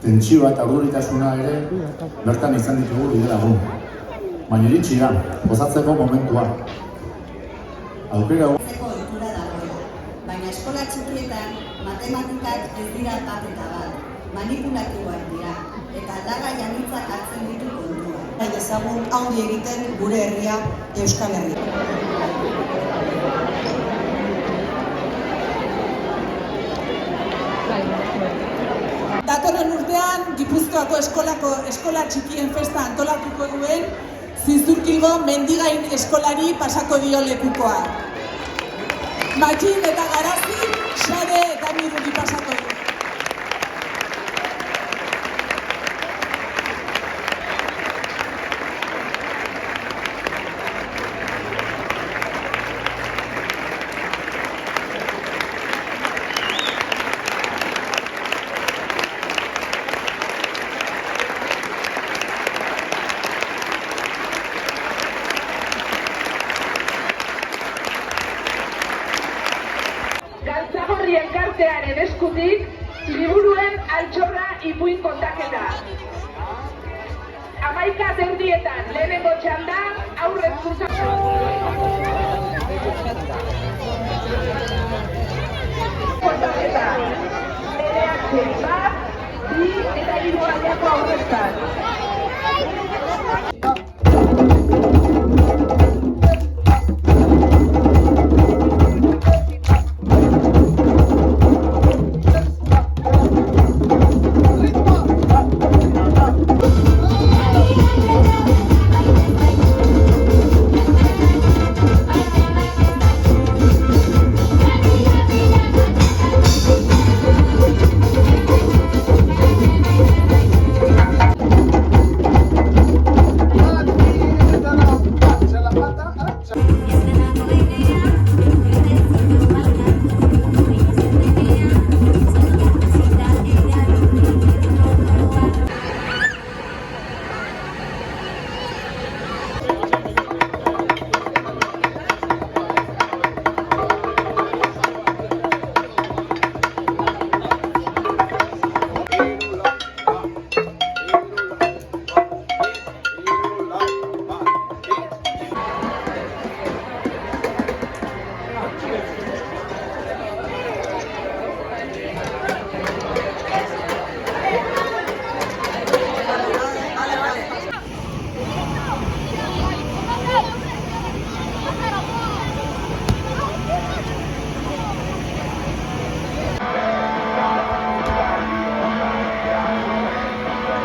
Tentsioa eta urduritasuna ere bertan izan ditugu bide lagun. Baina iritsi da, gozatzeko momentua. Aukera ohitura dagoela, baina eskola txikietan matematikak ez dira bat eta bat, manipulatiboak dira, eta aldagai anitzak hartzen ditu kontua. Nahi dezagun handi egiten gure herria, Euskal Herria. Datorren urtean, Gipuzkoako eskola txikien festa antolatuko duen Zizurkilgo mendigain eskolari pasako dio lekukoa. Matxin eta Garazi, Sare eta Miruri pasako dio. Galtzagorri elkartearen eskutik, liburuen altxorra ipuin kontaketa. 11:30 lehenengo txanda, aurrez kursako. Kontaketa, LH bat, 2 eta 3 aldeako aurreztan.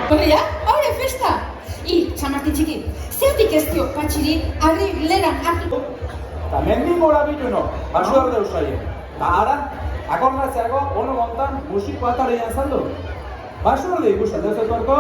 Horria, haure festa! Txamartin txiki, zertik ez dio patxiri harri leran hartu. Eta mendik gora bitu basu erde usaien. Eta ara, akordatzeako ono montan musiko atarian zaldu. Basu erde ikusten dezetuarko,